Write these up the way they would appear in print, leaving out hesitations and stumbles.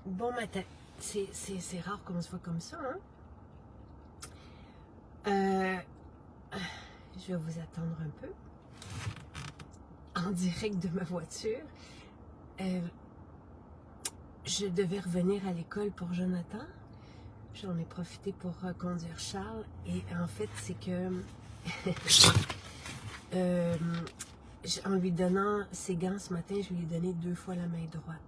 Bon matin. C'est rare qu'on se voit comme ça, hein? Je vais vous attendre un peu. En direct de ma voiture. Je devais revenir à l'école pour Jonathan. J'en ai profité pour reconduire Charles. Et en fait, c'est que... en lui donnant ses gants ce matin, je lui ai donné 2 fois la main droite.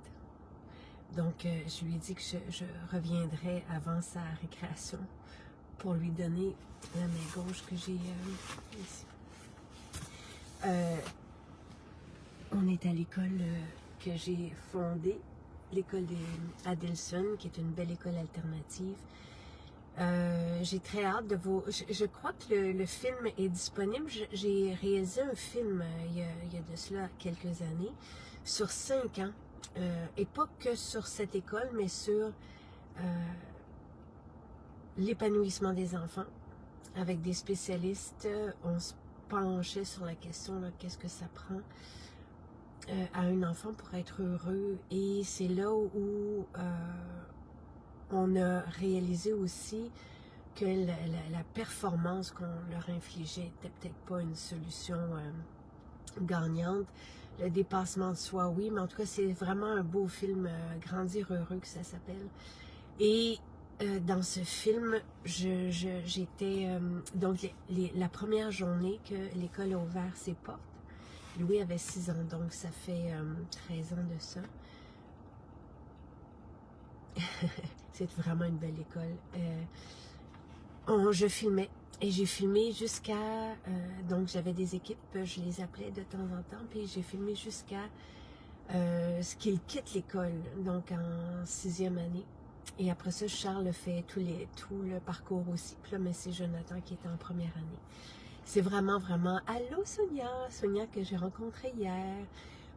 Donc, je lui ai dit que je reviendrai avant sa récréation pour lui donner la main gauche que j'ai ici. On est à l'école que j'ai fondée, l'école d'Adelson, qui est une belle école alternative. J'ai très hâte de vous... Je crois que le film est disponible. J'ai réalisé un film il y a de cela quelques années, sur 5 ans. Et pas que sur cette école, mais sur l'épanouissement des enfants. Avec des spécialistes, on se penchait sur la question, qu'est-ce que ça prend à un enfant pour être heureux. Et c'est là où on a réalisé aussi que la performance qu'on leur infligeait n'était peut-être pas une solution gagnante. Le dépassement de soi, oui, mais en tout cas, c'est vraiment un beau film, Grandir heureux, que ça s'appelle. Et dans ce film, j'étais... donc, la première journée que l'école a ouvert ses portes, Louis avait 6 ans, donc ça fait 13 ans de ça. C'est vraiment une belle école. Je filmais. Et j'ai filmé jusqu'à... donc, j'avais des équipes, je les appelais de temps en temps, puis j'ai filmé jusqu'à ce qu'ils quittent l'école, donc en 6e année. Et après ça, Charles fait tout le parcours aussi. Puis là, mais c'est Jonathan qui est en première année. C'est vraiment, vraiment... Allô, Sonia! Sonia que j'ai rencontrée hier.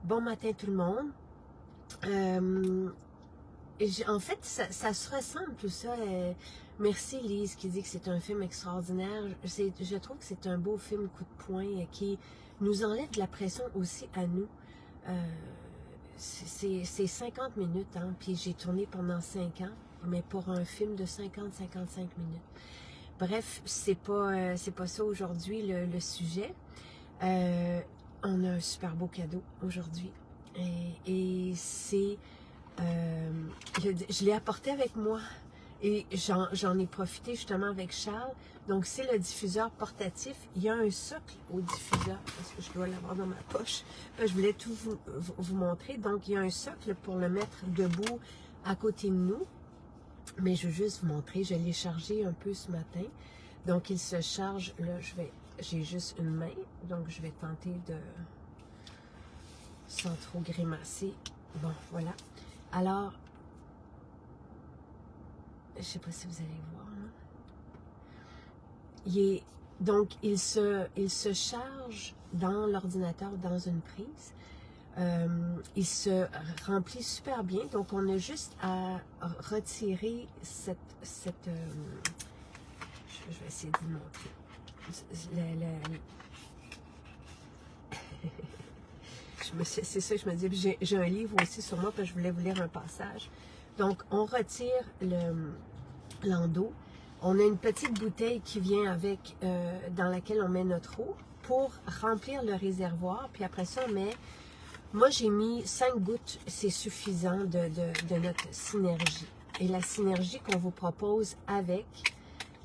Bon matin, tout le monde. En fait, ça se ressemble tout ça. Merci Lise qui dit que c'est un film extraordinaire. Je trouve que c'est un beau film coup de poing qui nous enlève de la pression aussi à nous. C'est 50 minutes, hein, puis j'ai tourné pendant 5 ans, mais pour un film de 50-55 minutes. Bref, c'est pas ça aujourd'hui le sujet. On a un super beau cadeau aujourd'hui. Et c'est... je l'ai apporté avec moi et j'en ai profité justement avec Charles. Donc c'est le diffuseur portatif. Il y a un socle au diffuseur, parce que je dois l'avoir dans ma poche. Je voulais tout vous montrer. Donc il y a un socle pour le mettre debout à côté de nous. Mais je veux juste vous montrer, je l'ai chargé un peu ce matin. Donc il se charge, là j'ai juste une main, donc je vais tenter de, sans trop grimacer. Bon, voilà. Alors, je ne sais pas si vous allez voir. Hein? Donc, il se charge dans l'ordinateur, dans une prise. Il se remplit super bien. Donc, on a juste à retirer cette je vais essayer de vous montrer. C'est ça, je me dis, j'ai un livre aussi sur moi, parce que je voulais vous lire un passage. Donc, on retire l'endos. On a une petite bouteille qui vient avec, dans laquelle on met notre eau pour remplir le réservoir. Puis après ça, on met, moi j'ai mis 5 gouttes, c'est suffisant de notre synergie. Et la synergie qu'on vous propose avec,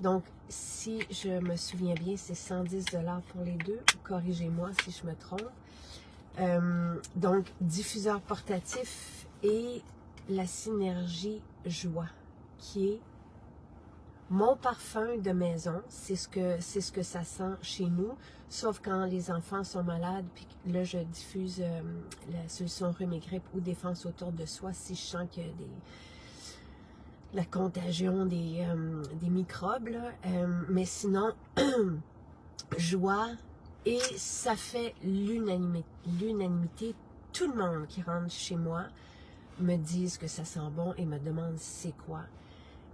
donc si je me souviens bien, c'est 110 $ pour les deux. Corrigez-moi si je me trompe. Donc, diffuseur portatif et la synergie joie, qui est mon parfum de maison. C'est ce que ça sent chez nous, sauf quand les enfants sont malades, puis là, je diffuse la solution rhume et grippe ou défense autour de soi, si je sens qu'il y a la contagion des microbes, là. Mais sinon, joie. Et ça fait l'unanimité. Tout le monde qui rentre chez moi me dit que ça sent bon et me demande c'est quoi.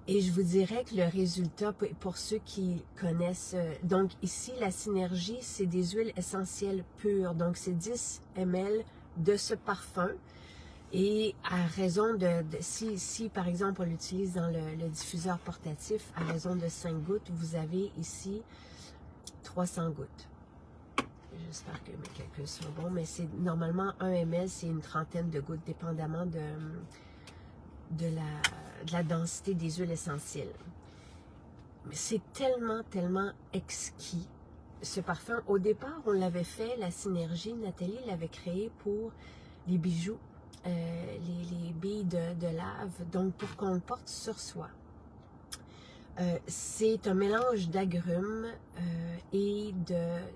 Et je vous dirais que le résultat, pour ceux qui connaissent, donc ici, la synergie, c'est des huiles essentielles pures. Donc, c'est 10 ml de ce parfum Et à raison si par exemple on l'utilise dans le diffuseur portatif, à raison de 5 gouttes, vous avez ici 300 gouttes. J'espère que mes calculs sont bons, mais c'est normalement 1 ml, c'est une trentaine de gouttes, dépendamment de la densité des huiles essentielles. Mais c'est tellement, tellement exquis, ce parfum. Au départ, on l'avait fait, la synergie, Nathalie l'avait créé pour les bijoux, les billes de lave, donc pour qu'on le porte sur soi. C'est un mélange d'agrumes et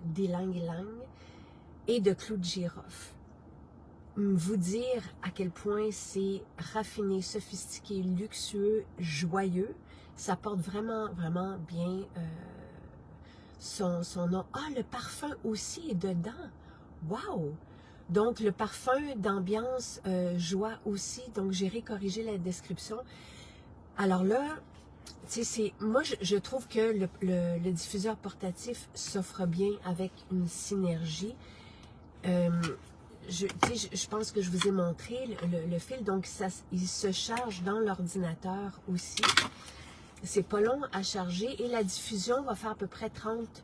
d'ylang-ylang et de clous de girofle. Vous dire à quel point c'est raffiné, sophistiqué, luxueux, joyeux, ça porte vraiment, vraiment bien son nom. Ah, le parfum aussi est dedans. Wow! Donc, le parfum d'ambiance joie aussi. Donc, j'ai corrigé la description. Alors là, moi, je trouve que le diffuseur portatif s'offre bien avec une synergie. Je pense que je vous ai montré le fil, donc il se charge dans l'ordinateur aussi. C'est pas long à charger et la diffusion va faire à peu près 30,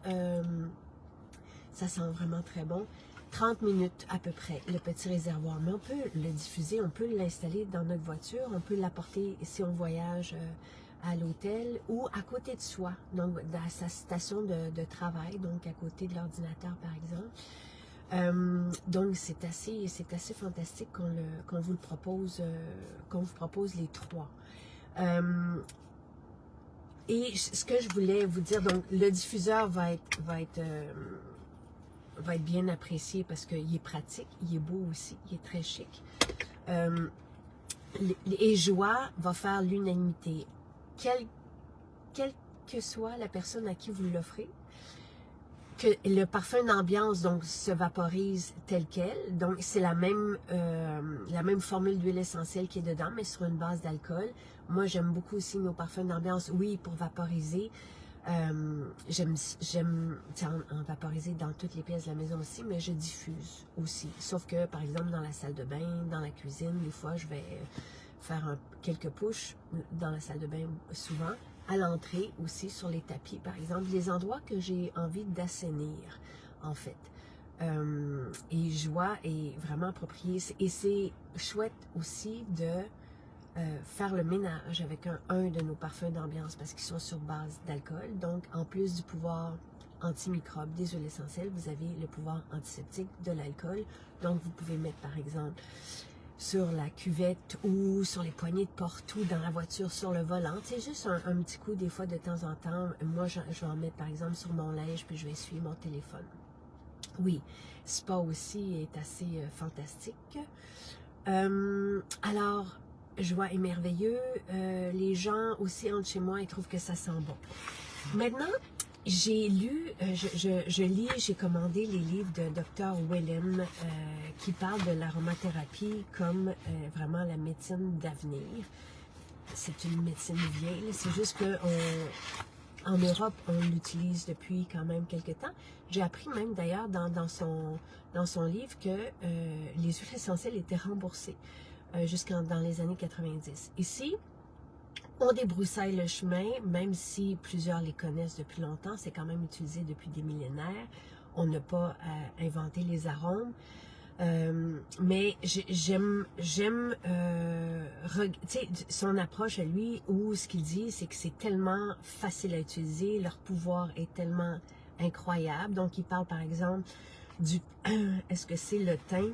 ça sent vraiment très bon, 30 minutes à peu près, le petit réservoir. Mais on peut le diffuser, on peut l'installer dans notre voiture, on peut l'apporter si on voyage à l'hôtel ou à côté de soi, donc à sa station de travail, donc à côté de l'ordinateur par exemple. Donc c'est assez fantastique qu'on vous le propose, qu'on vous propose les trois. Et ce que je voulais vous dire, donc le diffuseur va être bien apprécié parce qu'il est pratique, il est beau aussi, il est très chic. Et joie va faire l'unanimité. Quelle que soit la personne à qui vous l'offrez, que le parfum d'ambiance donc se vaporise tel quel, donc c'est la même formule d'huile essentielle qui est dedans, mais sur une base d'alcool. Moi j'aime beaucoup aussi nos parfums d'ambiance, oui, pour vaporiser. J'aime en vaporiser dans toutes les pièces de la maison aussi, mais je diffuse aussi. Sauf que, par exemple, dans la salle de bain, dans la cuisine, des fois, je vais faire quelques pushes dans la salle de bain souvent. À l'entrée aussi, sur les tapis, par exemple, les endroits que j'ai envie d'assainir, en fait. Et joie est vraiment approprié. Et c'est chouette aussi de faire le ménage avec un de nos parfums d'ambiance parce qu'ils sont sur base d'alcool. Donc, en plus du pouvoir antimicrobe des huiles essentielles, vous avez le pouvoir antiseptique de l'alcool. Donc, vous pouvez mettre, par exemple, sur la cuvette ou sur les poignées de porte ou dans la voiture, sur le volant. C'est juste un petit coup, des fois, de temps en temps. Moi, je vais en mettre, par exemple, sur mon linge, puis je vais essuyer mon téléphone. Oui, Spa aussi est assez fantastique. Alors, joie est merveilleux. Les gens aussi entre chez moi, ils trouvent que ça sent bon. Maintenant, j'ai lu, j'ai commandé les livres de Dr. Wellem qui parlent de l'aromathérapie comme vraiment la médecine d'avenir. C'est une médecine vieille, c'est juste que en Europe, on l'utilise depuis quand même quelques temps. J'ai appris même d'ailleurs dans son livre que les huiles essentielles étaient remboursées dans les années 90. Ici, on débroussaille le chemin, même si plusieurs les connaissent depuis longtemps, c'est quand même utilisé depuis des millénaires. On n'a pas inventé les arômes. Mais j'aime son approche à lui, où ce qu'il dit, c'est que c'est tellement facile à utiliser, leur pouvoir est tellement incroyable. Donc, il parle par exemple est-ce que c'est le thym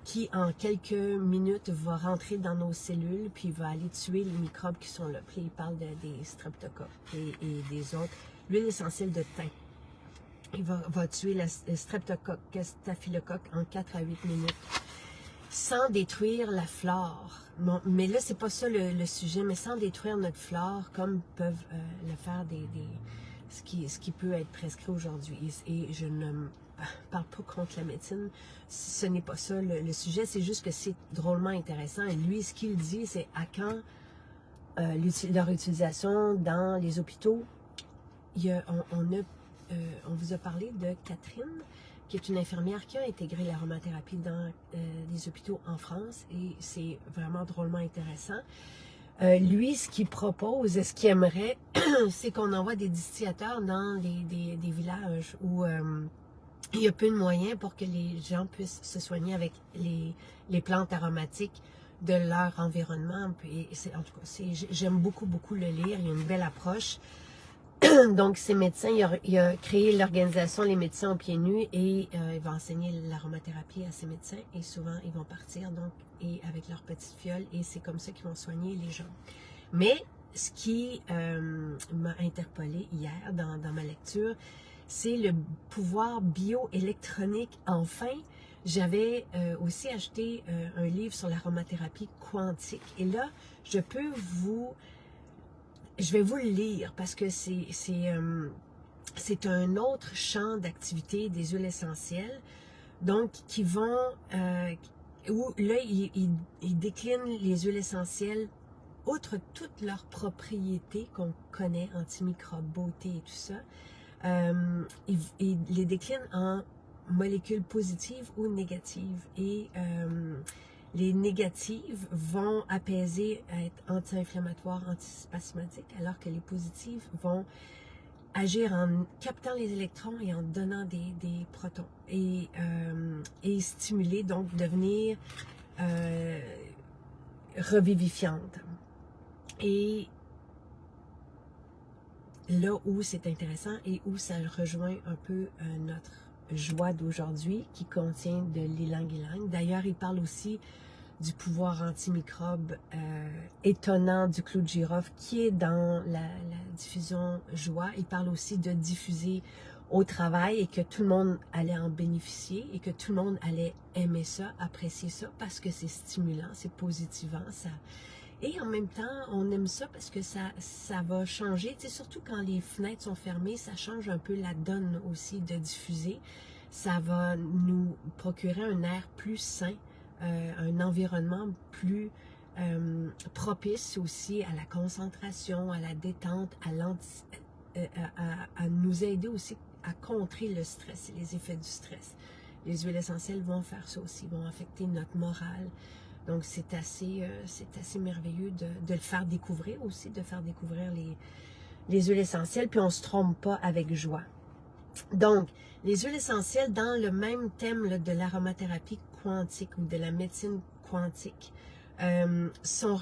qui en quelques minutes va rentrer dans nos cellules puis va aller tuer les microbes qui sont là. Puis il parle des streptocoques et des autres. L'huile essentielle de thym. Il va tuer le streptocoque, staphylocoque en 4 à 8 minutes sans détruire la flore. Bon, mais là, c'est pas ça le sujet, mais sans détruire notre flore comme peuvent le faire ce qui peut être prescrit aujourd'hui. Et je ne parle pas contre la médecine, ce n'est pas ça le sujet, c'est juste que c'est drôlement intéressant. Et lui, ce qu'il dit, c'est à quand leur utilisation dans les hôpitaux, on vous a parlé de Catherine qui est une infirmière qui a intégré l'aromathérapie dans des hôpitaux en France, et c'est vraiment drôlement intéressant. Lui, ce qu'il propose, ce qu'il aimerait, c'est qu'on envoie des distillateurs dans des villages où il y a peu de moyens pour que les gens puissent se soigner avec les plantes aromatiques de leur environnement. Puis, en tout cas, j'aime beaucoup, beaucoup le lire. Il y a une belle approche. Donc, ces médecins, il a créé l'organisation Les médecins aux pieds nus, et il va enseigner l'aromathérapie à ces médecins, et souvent, ils vont partir donc et avec leur petite fiole, et c'est comme ça qu'ils vont soigner les gens. Mais ce qui m'a interpellée hier dans ma lecture, c'est le pouvoir bioélectronique. Enfin, j'avais aussi acheté un livre sur l'aromathérapie quantique, et là, je vais vous le lire parce que c'est un autre champ d'activité des huiles essentielles, donc qui vont, où là, ils déclinent les huiles essentielles, outre toutes leurs propriétés qu'on connaît, antimicrobes, beauté et tout ça, ils les déclinent en molécules positives ou négatives, et les négatives vont apaiser, être anti-inflammatoires, antispasmodiques, alors que les positives vont agir en captant les électrons et en donnant des protons, et stimuler, donc devenir revivifiante. Et là où c'est intéressant et où ça rejoint un peu notre joie d'aujourd'hui, qui contient de l'ylang-ylang. D'ailleurs, il parle aussi du pouvoir antimicrobe étonnant du clou de girofle qui est dans la diffusion joie. Il parle aussi de diffuser au travail, et que tout le monde allait en bénéficier, et que tout le monde allait aimer ça, apprécier ça, parce que c'est stimulant, c'est positivant, ça. Et en même temps, on aime ça parce que ça va changer, tu sais, surtout quand les fenêtres sont fermées, ça change un peu la donne aussi de diffuser. Ça va nous procurer un air plus sain, un environnement plus propice aussi à la concentration, à la détente, à nous aider aussi à contrer le stress et les effets du stress. Les huiles essentielles vont faire ça aussi, vont affecter notre morale. Donc, c'est assez merveilleux de le faire découvrir aussi, de faire découvrir les huiles essentielles, puis on ne se trompe pas avec joie. Donc, les huiles essentielles, dans le même thème là, de l'aromathérapie quantique ou de la médecine quantique, sont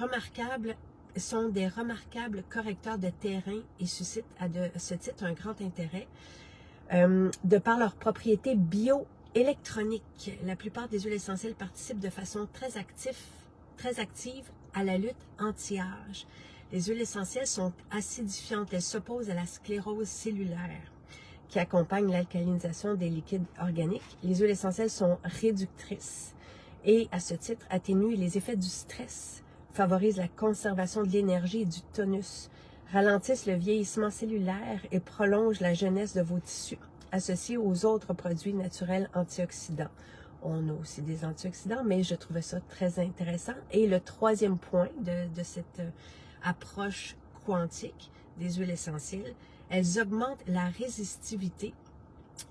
des remarquables correcteurs de terrain, et suscitent à ce titre un grand intérêt de par leurs propriétés bioélectroniques. La plupart des huiles essentielles participent de façon très active à la lutte anti-âge. Les huiles essentielles sont acidifiantes. Elles s'opposent à la sclérose cellulaire qui accompagne l'alcalinisation des liquides organiques. Les huiles essentielles sont réductrices et, à ce titre, atténuent les effets du stress, favorisent la conservation de l'énergie et du tonus, ralentissent le vieillissement cellulaire et prolongent la jeunesse de vos tissus, associés aux autres produits naturels antioxydants. On a aussi des antioxydants, mais je trouvais ça très intéressant. Et le troisième point de cette approche quantique des huiles essentielles, elles augmentent la résistivité.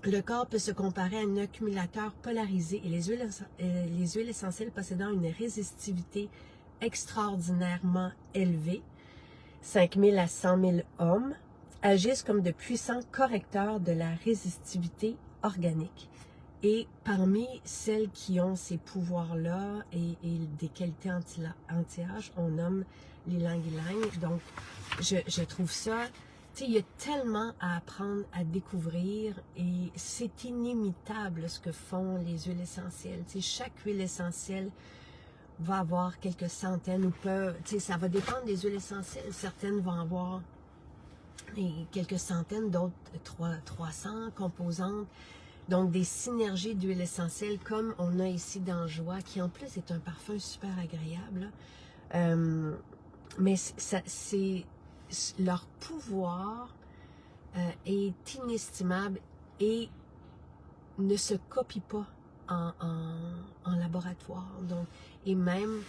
Le corps peut se comparer à un accumulateur polarisé, et les huiles essentielles possédant une résistivité extraordinairement élevée, 5000 à 100 000 ohms, agissent comme de puissants correcteurs de la résistivité organique. Et parmi celles qui ont ces pouvoirs-là et des qualités anti-âge, on nomme l'ylang-ylang. Donc, je trouve ça, tu sais, il y a tellement à apprendre, à découvrir, et c'est inimitable ce que font les huiles essentielles. Tu sais, chaque huile essentielle va avoir quelques centaines, ou peut, tu sais, ça va dépendre des huiles essentielles. Certaines vont avoir quelques centaines, d'autres 300 composantes. Donc, des synergies d'huiles essentielles comme on a ici dans Joie, qui en plus est un parfum super agréable. Mais leur pouvoir est inestimable et ne se copie pas en laboratoire. Donc, et même,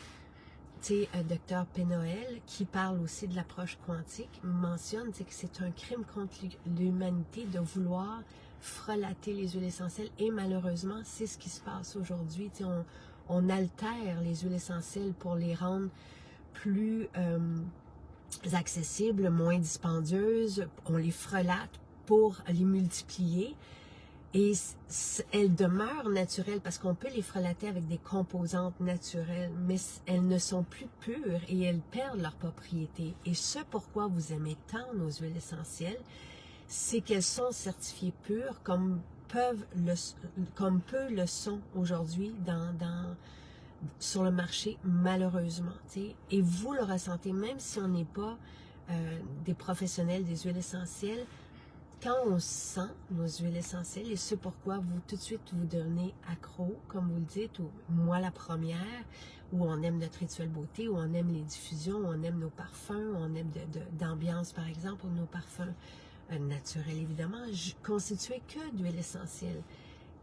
tu sais, Dr. Pénoël, qui parle aussi de l'approche quantique, mentionne que c'est un crime contre l'humanité de vouloir frelater les huiles essentielles. Et malheureusement, c'est ce qui se passe aujourd'hui. On altère les huiles essentielles pour les rendre plus accessibles, moins dispendieuses. On les frelate pour les multiplier. Et elles demeurent naturelles parce qu'on peut les frelater avec des composantes naturelles, mais elles ne sont plus pures et elles perdent leur propriété. Et ce pourquoi vous aimez tant nos huiles essentielles, c'est qu'elles sont certifiées pures comme peu le sont aujourd'hui sur le marché, malheureusement. T'sais. Et vous le ressentez, même si on n'est pas des professionnels des huiles essentielles, quand on sent nos huiles essentielles, et c'est pourquoi vous, tout de suite, vous devenez accro, comme vous le dites, ou moi la première, où on aime notre rituel beauté, où on aime les diffusions, où on aime nos parfums, où on aime d'ambiance, par exemple, ou nos parfums naturels, évidemment, constitués que d'huiles essentielles.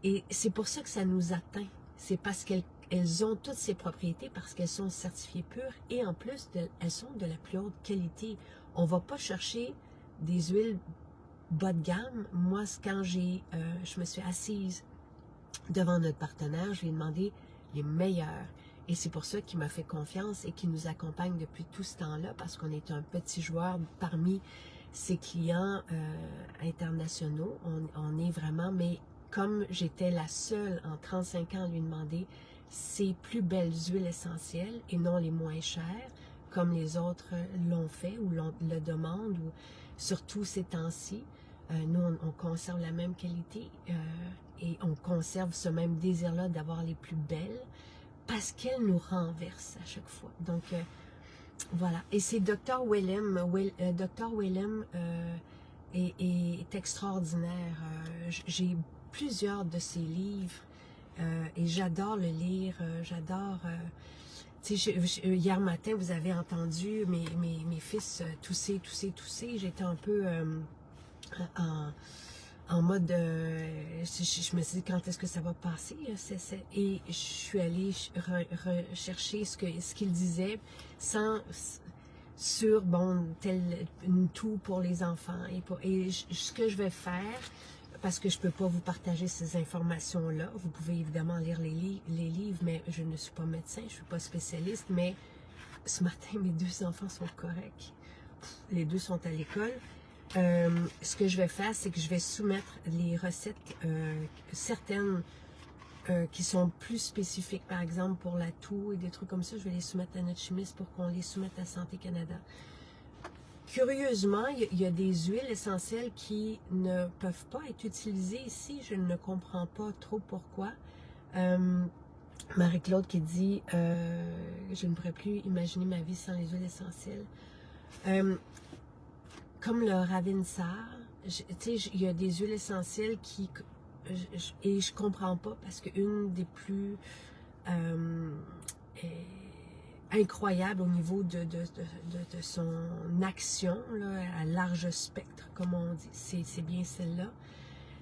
Et c'est pour ça que ça nous atteint. C'est parce qu'elles ont toutes ces propriétés, parce qu'elles sont certifiées pures, et en plus, elles sont de la plus haute qualité. On ne va pas chercher des huiles bas de gamme. Moi, quand je me suis assise devant notre partenaire, je lui ai demandé les meilleurs. Et c'est pour ça qu'il m'a fait confiance et qu'il nous accompagne depuis tout ce temps-là, parce qu'on est un petit joueur parmi ses clients internationaux. On est vraiment, mais comme j'étais la seule en 35 ans à lui demander ses plus belles huiles essentielles et non les moins chères, comme les autres l'ont fait ou le demandent, ou surtout ces temps-ci, nous, on conserve la même qualité et on conserve ce même désir-là d'avoir les plus belles parce qu'elles nous renversent à chaque fois. Donc, voilà. Et c'est Dr. Willem. Dr. Willem est extraordinaire. J'ai plusieurs de ses livres et j'adore le lire. J'adore... hier matin, vous avez entendu mes fils tousser. J'étais un peu... en mode, je me suis dit quand est-ce que ça va passer, et je suis allée rechercher ce qu'il disait sur, bon, une toux pour les enfants, ce que je vais faire, parce que je ne peux pas vous partager ces informations-là, vous pouvez évidemment lire les livres, mais je ne suis pas médecin, je ne suis pas spécialiste, mais ce matin, mes 2 enfants sont corrects, les 2 sont à l'école. Ce que je vais faire, c'est que je vais soumettre les recettes, certaines qui sont plus spécifiques, par exemple pour la toux et des trucs comme ça, je vais les soumettre à notre chimiste pour qu'on les soumette à Santé Canada. Curieusement, il y a des huiles essentielles qui ne peuvent pas être utilisées ici, je ne comprends pas trop pourquoi. Marie-Claude qui dit je ne pourrais plus imaginer ma vie sans les huiles essentielles. Comme le Ravinsar, il y a des huiles essentielles et je comprends pas parce qu'une des plus incroyables au niveau de son action, là, à large spectre, comme on dit, c'est bien celle-là.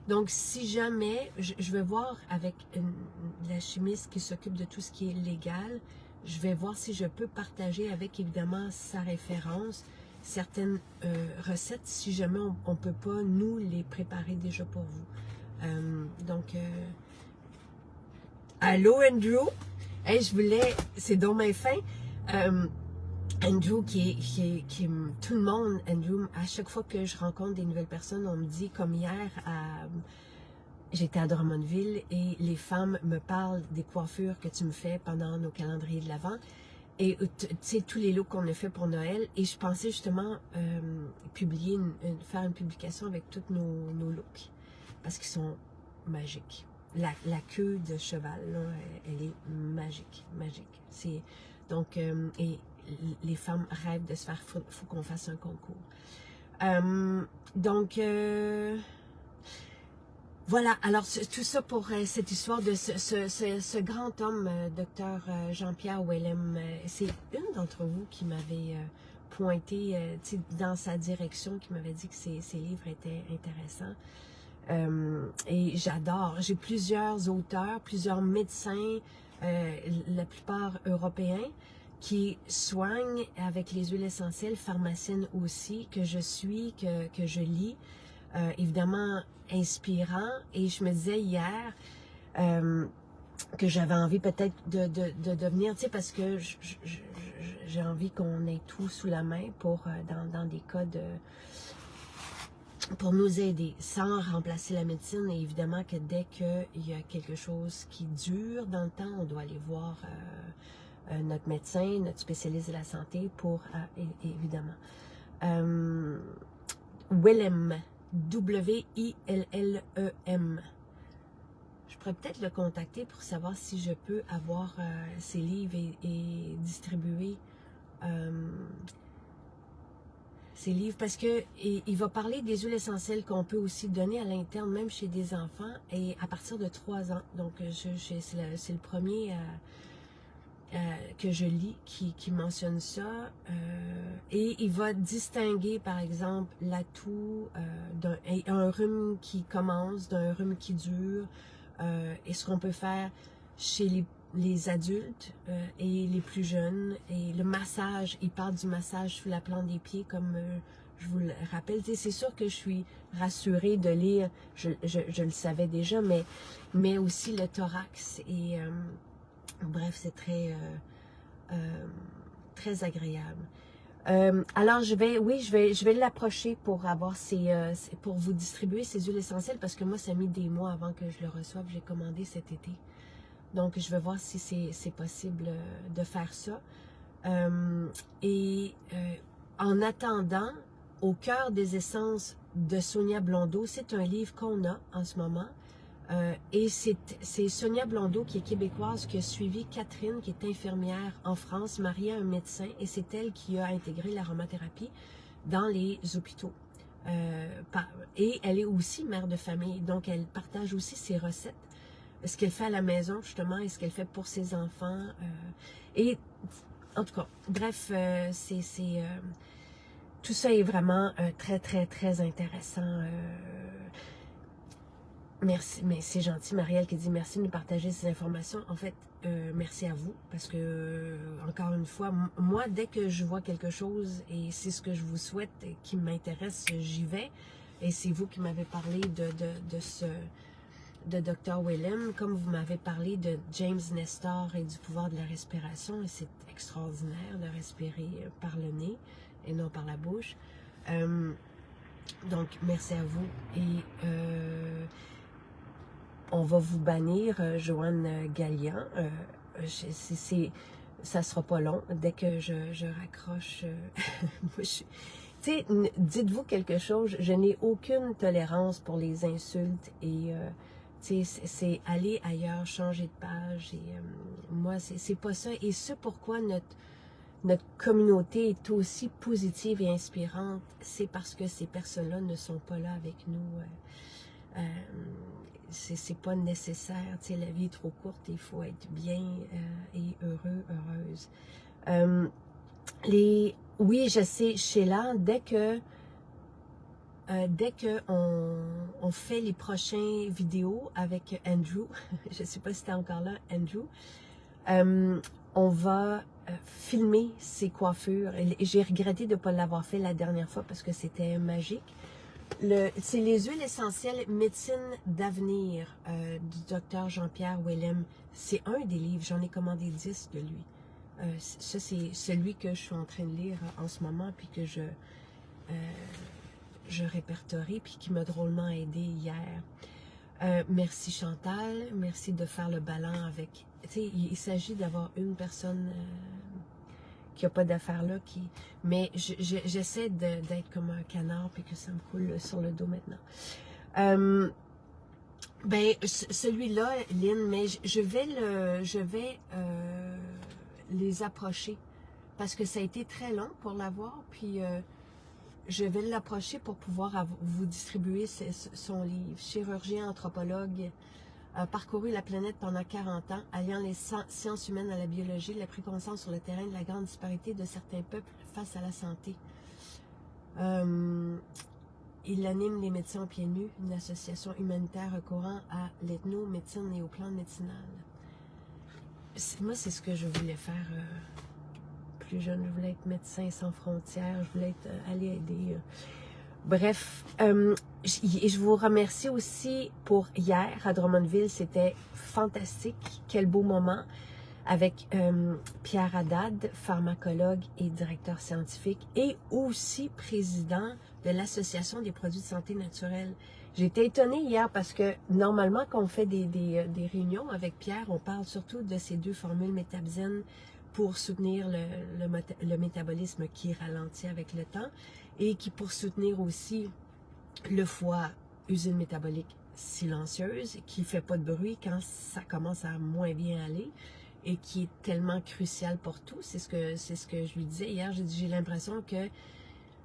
Donc, si jamais, je vais voir avec la chimiste qui s'occupe de tout ce qui est légal, je vais voir si je peux partager avec, évidemment, sa référence, certaines recettes, si jamais on ne peut pas nous les préparer déjà pour vous. Allô Andrew? Hey, c'est donc ma fin. Andrew tout le monde, Andrew, à chaque fois que je rencontre des nouvelles personnes, on me dit, comme hier, j'étais à Drummondville et les femmes me parlent des coiffures que tu me fais pendant nos calendriers de l'Avent. Et tu sais, tous les looks qu'on a fait pour Noël. Et je pensais justement faire une publication avec tous nos looks. Parce qu'ils sont magiques. La queue de cheval, là, elle est magique. Donc, et les femmes rêvent de se faire, faut qu'on fasse un concours. Voilà, alors tout ça pour cette histoire de ce grand homme, Dr. Jean-Pierre Willem. C'est une d'entre vous qui m'avait pointé dans sa direction, qui m'avait dit que ses livres étaient intéressants. Et j'adore. J'ai plusieurs auteurs, plusieurs médecins, la plupart européens, qui soignent avec les huiles essentielles, pharmaciennes aussi, que je suis, que je lis. évidemment inspirant. Et je me disais hier que j'avais envie peut-être de devenir, tu sais, parce que j'ai envie qu'on ait tout sous la main pour dans des cas pour nous aider, sans remplacer la médecine. Et évidemment que dès qu'il y a quelque chose qui dure dans le temps, on doit aller voir notre médecin, notre spécialiste de la santé pour, évidemment. Willem, W-I-L-L-E-M. Je pourrais peut-être le contacter pour savoir si je peux avoir ses livres et distribuer ses livres, parce que il va parler des huiles essentielles qu'on peut aussi donner à l'interne, même chez des enfants, et à partir de 3 ans. Donc, c'est le premier que je lis qui mentionne ça. Et il va distinguer, par exemple, l'atout d'un rhume qui commence, d'un rhume qui dure, et ce qu'on peut faire chez les adultes et les plus jeunes. Et le massage, il parle du massage sous la plante des pieds, comme je vous le rappelle. C'est sûr que je suis rassurée de lire, je le savais déjà, mais aussi le thorax. Et bref, c'est très agréable. Alors, je vais l'approcher pour avoir pour vous distribuer ces huiles essentielles, parce que moi, ça a mis des mois avant que je le reçoive. J'ai commandé cet été. Donc, je vais voir si c'est possible de faire ça. En attendant, Au cœur des essences de Sonia Blondeau, c'est un livre qu'on a en ce moment. Et c'est Sonia Blondeau, qui est québécoise, qui a suivi Catherine, qui est infirmière en France, mariée à un médecin, et c'est elle qui a intégré l'aromathérapie dans les hôpitaux. Et elle est aussi mère de famille, donc elle partage aussi ses recettes, ce qu'elle fait à la maison justement, et ce qu'elle fait pour ses enfants. Et en tout cas, bref, tout ça est vraiment très intéressant. Merci, mais c'est gentil, Marielle, qui dit merci de nous partager ces informations. En fait, merci à vous, parce que, encore une fois, moi, dès que je vois quelque chose, et c'est ce que je vous souhaite, et qui m'intéresse, j'y vais. Et c'est vous qui m'avez parlé de Dr. Willem, comme vous m'avez parlé de James Nestor et du pouvoir de la respiration. Et c'est extraordinaire de respirer par le nez et non par la bouche. Donc, merci à vous. Et on va vous bannir, Joanne Gallian. Ça sera pas long. Dès que je raccroche, dites-vous quelque chose. Je n'ai aucune tolérance pour les insultes et c'est aller ailleurs, changer de page. Et moi, c'est pas ça. Et c'est pourquoi notre communauté est aussi positive et inspirante. C'est parce que ces personnes-là ne sont pas là avec nous. C'est pas nécessaire, tu sais, la vie est trop courte, il faut être bien et heureuse. Oui, je sais, Sheila, dès que on fait les prochaines vidéos avec Andrew, je sais pas si t'es encore là, Andrew, on va filmer ses coiffures. Et j'ai regretté de ne pas l'avoir fait la dernière fois parce que c'était magique. C'est les huiles essentielles médecine d'avenir du docteur Jean-Pierre Willem. C'est un des livres, j'en ai commandé 10 de lui. Ça, c'est celui que je suis en train de lire en ce moment, puis que je répertorie, puis qui m'a drôlement aidé hier. Merci Chantal, merci de faire le ballon avec... Tu sais, il s'agit d'avoir une personne... qui n'a pas d'affaires là, mais j'essaie d'être comme un canard puis que ça me coule sur le dos maintenant. Ben, celui-là, Lynn, mais je vais les approcher parce que ça a été très long pour l'avoir, puis je vais l'approcher pour pouvoir vous distribuer son livre. Chirurgien, anthropologue, a parcouru la planète pendant 40 ans, alliant les sciences humaines à la biologie, il a pris conscience sur le terrain de la grande disparité de certains peuples face à la santé. Il anime les médecins aux pieds nus, une association humanitaire recourant à l'ethnomédecine et aux plantes médicinales. Moi, c'est ce que je voulais faire plus jeune. Je voulais être médecin sans frontières, je voulais aller aider. Bref, Et je vous remercie aussi pour hier à Drummondville, c'était fantastique, quel beau moment avec Pierre Haddad, pharmacologue et directeur scientifique et aussi président de l'Association des produits de santé naturelle. J'ai été étonnée hier parce que normalement quand on fait des réunions avec Pierre, on parle surtout de ces deux formules métabzène pour soutenir le métabolisme qui ralentit avec le temps et qui pour soutenir aussi le foie, usine métabolique silencieuse, qui ne fait pas de bruit quand ça commence à moins bien aller et qui est tellement crucial pour tout. C'est ce que je lui disais hier. J'ai l'impression que, tu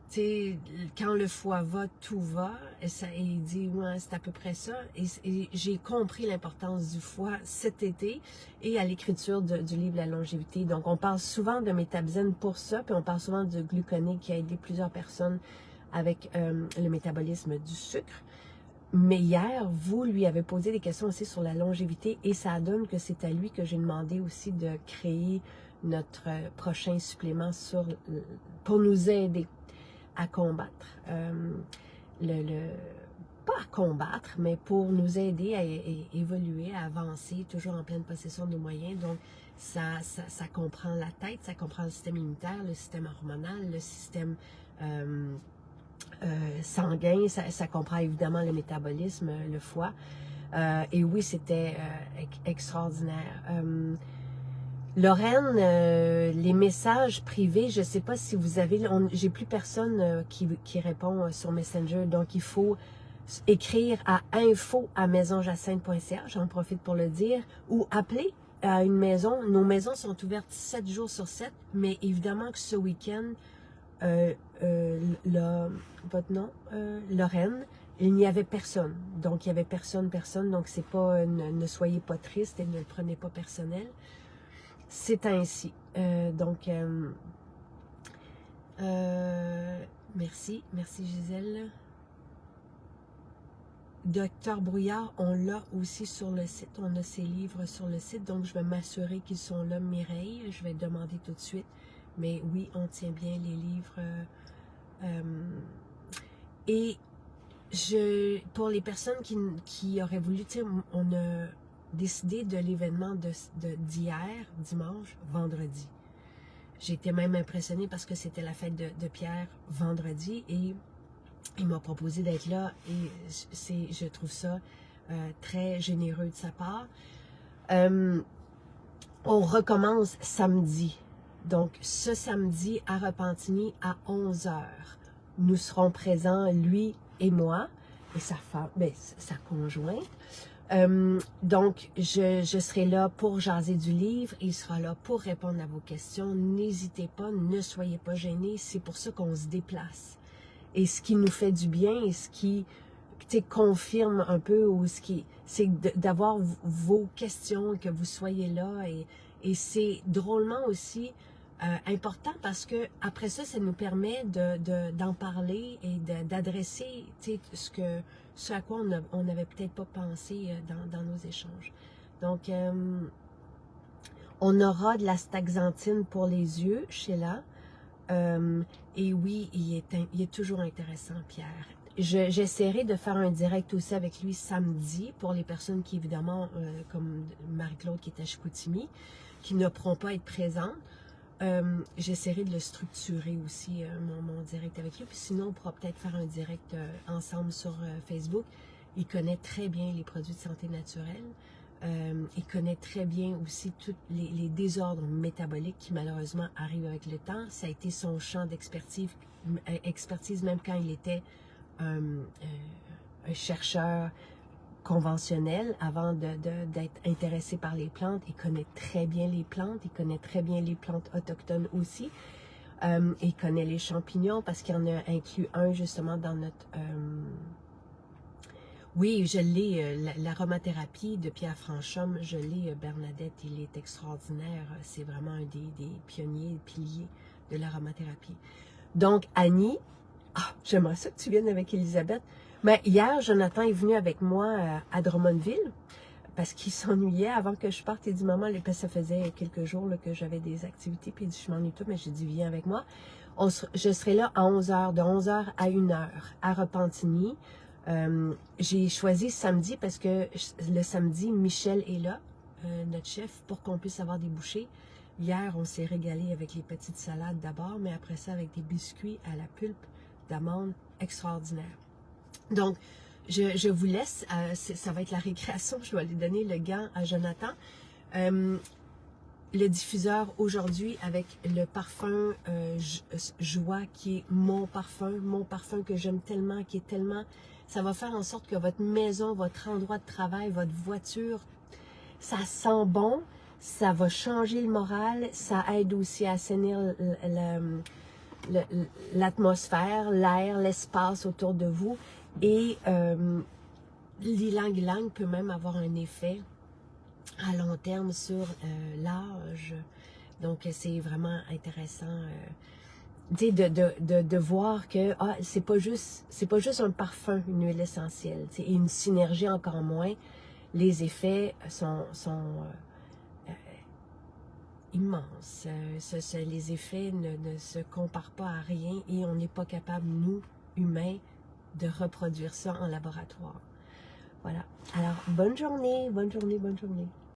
sais, quand le foie va, tout va. Et il dit, ouais, c'est à peu près ça. Et j'ai compris l'importance du foie cet été et à l'écriture du livre La longévité. Donc, on parle souvent de métabzène pour ça, puis on parle souvent de gluconée qui a aidé plusieurs personnes avec le métabolisme du sucre. Mais hier, vous lui avez posé des questions aussi sur la longévité et ça donne que c'est à lui que j'ai demandé aussi de créer notre prochain supplément pour nous aider à combattre, pas à combattre, mais pour nous aider à évoluer, à avancer, toujours en pleine possession de nos moyens. Donc, ça comprend la tête, ça comprend le système immunitaire, le système hormonal, le système sanguin, ça comprend évidemment le métabolisme, le foie. Et oui, c'était extraordinaire. Lorraine, les messages privés, je ne sais pas si vous avez... J'ai plus personne qui répond sur Messenger, donc il faut écrire à info@maisonjacinthe.ca, j'en profite pour le dire, ou appeler à une maison. Nos maisons sont ouvertes 7 jours sur 7, mais évidemment que ce week-end, votre nom, Lorraine, il n'y avait personne. Donc, il n'y avait personne. Donc, c'est pas, ne soyez pas triste et ne le prenez pas personnel. C'est ainsi. Merci Gisèle. Docteur Brouillard, on l'a aussi sur le site. On a ses livres sur le site. Donc, je vais m'assurer qu'ils sont là, Mireille. Je vais demander tout de suite. Mais oui, on tient bien les livres. Et pour les personnes qui auraient voulu, tu sais, on a décidé de l'événement d'hier, dimanche, vendredi. J'ai été même impressionnée parce que c'était la fête de Pierre vendredi et il m'a proposé d'être là et je trouve ça très généreux de sa part. On recommence samedi. Donc, ce samedi à Repentigny à 11h, nous serons présents, lui et moi, et sa femme, sa conjointe. Donc, je serai là pour jaser du livre, il sera là pour répondre à vos questions. N'hésitez pas, ne soyez pas gênés, c'est pour ça qu'on se déplace. Et ce qui nous fait du bien, et ce qui confirme un peu, ou c'est d'avoir vos questions, que vous soyez là, et c'est drôlement aussi important parce que après ça nous permet d'en parler et d'adresser ce à quoi on n'avait peut-être pas pensé dans nos échanges. Donc, on aura de la staxanthine pour les yeux, Sheila. Et oui, il est toujours intéressant, Pierre. J'essaierai de faire un direct aussi avec lui samedi pour les personnes qui, évidemment, comme Marie-Claude qui est à Chicoutimi, qui ne pourront pas être présentes. J'essaierai de le structurer aussi, mon direct avec lui. Puis sinon, on pourra peut-être faire un direct ensemble sur Facebook. Il connaît très bien les produits de santé naturelle. Il connaît très bien aussi tous les désordres métaboliques qui malheureusement arrivent avec le temps. Ça a été son champ d'expertise même quand il était un chercheur conventionnel avant d'être intéressé par les plantes. Il connaît très bien les plantes, il connaît très bien les plantes autochtones aussi. Il connaît les champignons parce qu'il en a inclus un justement dans notre... oui, je l'ai, l'aromathérapie de Pierre Franchomme, je l'ai, Bernadette, il est extraordinaire. C'est vraiment un des pionniers, piliers de l'aromathérapie. Donc, Annie, j'aimerais ça que tu viennes avec Elisabeth. Mais hier, Jonathan est venu avec moi à Drummondville parce qu'il s'ennuyait avant que je parte. Il dit, maman, ça faisait quelques jours là, que j'avais des activités, puis il dit, je m'ennuie tout, mais j'ai dit, viens avec moi. Je serai là à 11h, de 11h à 1h à Repentigny. J'ai choisi samedi parce que le samedi, Michel est là, notre chef, pour qu'on puisse avoir des bouchées. Hier, on s'est régalé avec les petites salades d'abord, mais après ça, avec des biscuits à la pulpe d'amande extraordinaire. Donc, je vous laisse, ça va être la récréation, je dois aller donner le gant à Jonathan. Le diffuseur aujourd'hui avec le parfum Joie, qui est mon parfum que j'aime tellement, qui est tellement... Ça va faire en sorte que votre maison, votre endroit de travail, votre voiture, ça sent bon, ça va changer le moral, ça aide aussi à assainir l'atmosphère, l'air, l'espace autour de vous. Et l'ylang-ylang peut même avoir un effet à long terme sur l'âge. Donc, c'est vraiment intéressant de voir que c'est pas juste un parfum, une huile essentielle. Et une synergie encore moins. Les effets sont immenses. Les effets ne se comparent pas à rien et on n'est pas capable, nous, humains, de reproduire ça en laboratoire. Voilà. Alors, bonne journée, bonne journée, bonne journée.